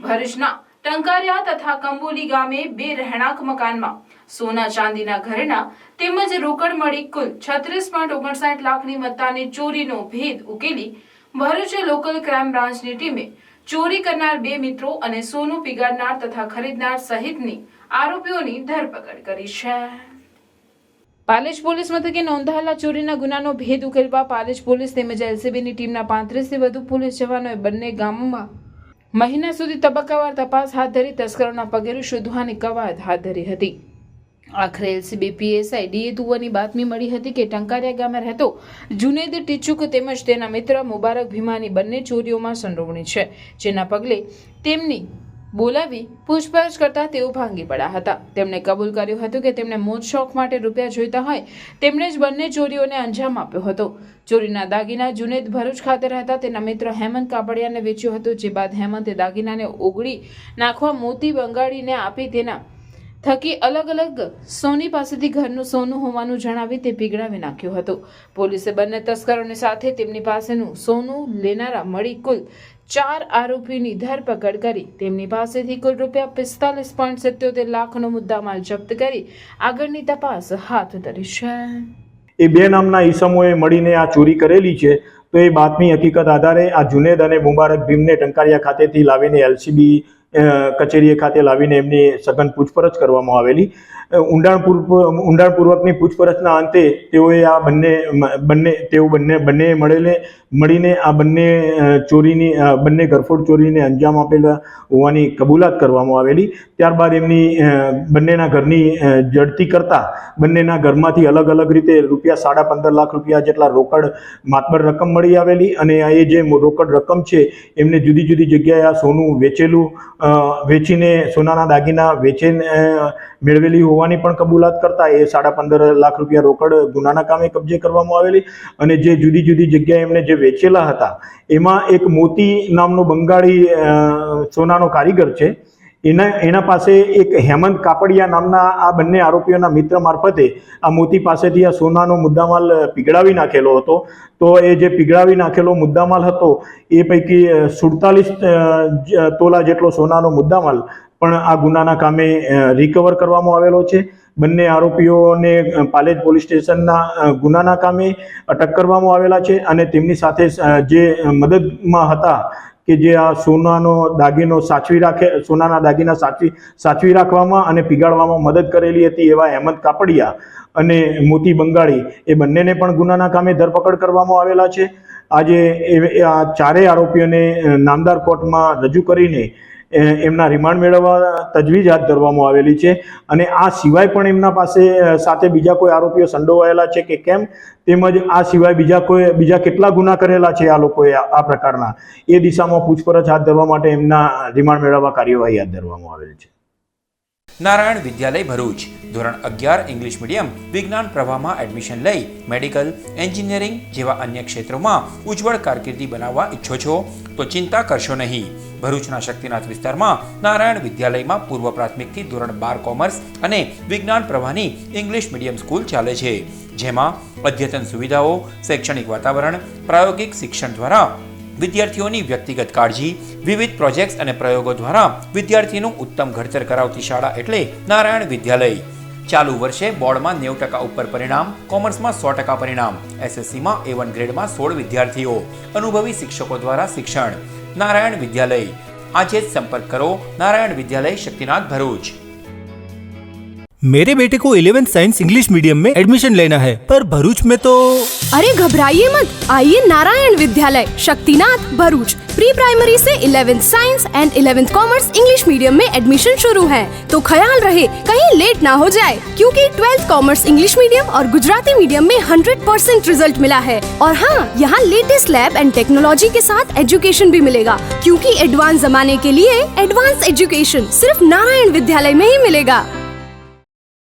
ભરૂચના ટંકારિયા તથા કંબોલી ગામે 2 રહેણાંક મકાનમાં સોના ચાંદીના ઘરેણા તેમજ રોકડ મળી કુલ 36.59 લાખની મત્તાની ચોરીનો ભેદ ઉકેલી ભરૂચ લોકલ ક્રાઇમ બ્રાન્ચની ટીમે ચોરી કરનાર 2 મિત્રો અને સોનું પીગાડનાર તથા ખરીદનાર સહિતની આરોપીઓની ધરપકડ કરી છે। પાલેજ પોલીસ મથકે નોંધાયેલા ચોરીના ગુનાનો ભેદ ઉકેલવા પાલેજ પોલીસ તેમજ એલસીબીની ટીમના 35થી વધુ પોલીસ જવાનોએ બંને ગામોમાં મહિના સુધી તબક્કાવાર તપાસ હાથ ધરી તસ્કરોના પગેરું શોધવાની કવાયત હાથ ધરી હતી। આખરે એલસીબી પીએસઆઈ ડીએ તુવરની બાતમી મળી હતી કે ટંકારિયા ગામે રહેતો જુનેદ ટીચુક તેમજ તેના મિત્ર મુબારક ભીમાની બંને ચોરીઓમાં સંડોવણી છે, જેના પગલે તેમની બોલાવી પૂછપરછ કરતા તેઓ ભાંગી પડ્યા હતા। તેમણે કબૂલ કર્યું હતું કે તેમણે મોજ શોખ માટે રૂપિયા જોઈતા હોય તેમણે જ બંને ચોરીઓને અંજામ આપ્યો હતો। ચોરીના દાગીના જુનેદ ભરૂચ ખાતે રહેતા તેના મિત્ર હેમંત કાપડિયાને વેચ્યો હતો, જે બાદ હેમંતે દાગીનાને ઓગળી નાખવા મોતી બંગાળીને આપી તેના થકી અલગ અલગ સોની પાસેથી ઘરનું સોનું હોવાનું જણાવી તે પીગળાવી નાખ્યો હતો। પોલીસે બંને તસ્કરોની સાથે તેમની પાસેનું સોનું લેનારા મળી કુલ 4 આરોપીની ધરપકડ કરી તેમની પાસેથી કુલ ₹45.77 લાખનો મુદ્દામાલ જપ્ત કરી આગળની તપાસ હાથ ધરી છે। એ 2 નામના ઈસમોએ મળીને આ ચોરી કરેલી છે, તો એ બાતમી હકીકત આધારે આ જુનેદ અને મુબારક ભીમને ટંકારિયા ખાતેથી લાવીને એલસીબી કચેરીએ ખાતે લાવીને એમની સઘન પૂછપરછ કરવામાં આવેલી। ઊંડાણપૂર્વકની પૂછપરછના અંતે તેઓએ આ બંને મળીને આ બંને ગરફોડ ચોરીને અંજામ આપેલા હોવાની કબૂલાત કરવામાં આવેલી। ત્યારબાદ એમની બંનેના ઘરની જડતી કરતા બંનેના ઘરમાંથી અલગ અલગ રીતે ₹15.5 લાખ જેટલા રોકડ માતબર રકમ મળી આવેલી અને એ જે રોકડ રકમ છે એમને જુદી જુદી જગ્યાએ આ સોનું વેચીને સોનાના દાગીના વેચીને મેળવેલી હોવાની પણ કબૂલાત કરતા એ ₹15.5 લાખ રોકડ ગુનાના કામે કબજે કરવામાં આવેલી। અને જે જુદી જુદી જગ્યાએ એમને જે વેચેલા હતા એમાં એક મોતી નામનો બંગાળી સોનાનો કારીગર છે, એના પાસે એક હેમંત કાપડિયા નામના આ બંને આરોપીઓના મિત્ર મારફતે આ મોતી પાસેથી આ સોનાનો મુદ્દામાલ પીગળાવી નાખેલો હતો। તો એ જે પીગળાવી નાખેલો મુદ્દામાલ હતો એ પૈકી 47 તોલા જેટલો સોનાનો મુદ્દામાલ પણ આ ગુનાના કામે રિકવર કરવામાં આવેલો છે। બંને આરોપીઓને પાલેજ પોલીસ સ્ટેશનના ગુનાના કામે અટક કરવામાં આવેલા છે અને તેમની સાથે જે મદદમાં હતા કે જે આ સોનાના દાગીના સાચવી રાખવામાં અને પીગાળવામાં મદદ કરેલી હતી એવા હેમંત કાપડિયા અને મોતી બંગાળી એ બંનેને પણ ગુનાના કામે ધરપકડ કરવામાં આવેલા છે। આજે આ 4 આરોપીઓને નામદાર કોર્ટમાં રજૂ કરીને એમના રિમાન્ડ મેળવવા તજવીજ હાથ ધરવામાં આવેલી છે અને આ સિવાય પણ એમના સાથે બીજા કોઈ આરોપીઓ સંડોવાયેલા છે કે કેમ, તેમજ આ સિવાય બીજા કેટલા ગુના કરેલા છે આ લોકોએ આ પ્રકારના, એ દિશામાં પૂછપરછ હાથ ધરવા માટે એમના રિમાન્ડ મેળવવા કાર્યવાહી હાથ ધરવામાં આવેલી છે। નારાયણ વિદ્યાલય ભરૂચ ધોરણ 11 ઇંગ્લિશ મીડિયમ વિજ્ઞાન પ્રવાહમાં એડમિશન લઈ મેડિકલ, એન્જિનિયરિંગ જેવા અન્ય ક્ષેત્રોમાં ઉજ્જવળ કારકિર્દી બનાવવા ઈચ્છો છો તો ચિંતા કરશો નહીં। ભરૂચના શક્તિનાથ વિસ્તારમાં નારાયણ વિદ્યાલયમાં પૂર્વ પ્રાથમિકથી ધોરણ 12 કોમર્સ અને વિજ્ઞાન પ્રવાહની ઇંગ્લિશ મીડિયમ સ્કૂલ ચાલે છે, જેમાં અદ્યતન સુવિધાઓ, શૈક્ષણિક વાતાવરણ, પ્રાયોગિક શિક્ષણ દ્વારા વિદ્યાર્થીઓની વ્યક્તિગત કાળજી, વિવિધ પ્રોજેક્ટ્સ અને પ્રયોગો દ્વારા વિદ્યાર્થીનું ઉત્તમ ઘડતર કરાવતી શાળા એટલે નારાયણ વિદ્યાલય। ચાલુ વર્ષે બોર્ડમાં 90% ઉપર પરિણામ, કોમર્સમાં 100% પરિણામ, એસએસસીમાં A1 ગ્રેડમાં 16 વિદ્યાર્થીઓ, અનુભવી શિક્ષકો દ્વારા શિક્ષણ। नारायण विद्यालय, आज ही संपर्क करो नारायण विद्यालय शक्तिनाथ भरूच। मेरे बेटे को 11th साइंस इंग्लिश मीडियम में एडमिशन लेना है, पर भरूच में तो। अरे घबराइए मत, आइए नारायण विद्यालय शक्तिनाथ भरूच। प्री प्राइमरी से 11th science and 11th commerce English medium में एडमिशन शुरू है, तो ख्याल रहे कहीं लेट ना हो जाए, क्योंकि 12th कॉमर्स इंग्लिश मीडियम और गुजराती मीडियम में 100% रिजल्ट मिला है। और हाँ, यहाँ लेटेस्ट लैब एंड टेक्नोलॉजी के साथ एजुकेशन भी मिलेगा, क्योंकि एडवांस जमाने के लिए एडवांस एजुकेशन सिर्फ नारायण विद्यालय में ही मिलेगा।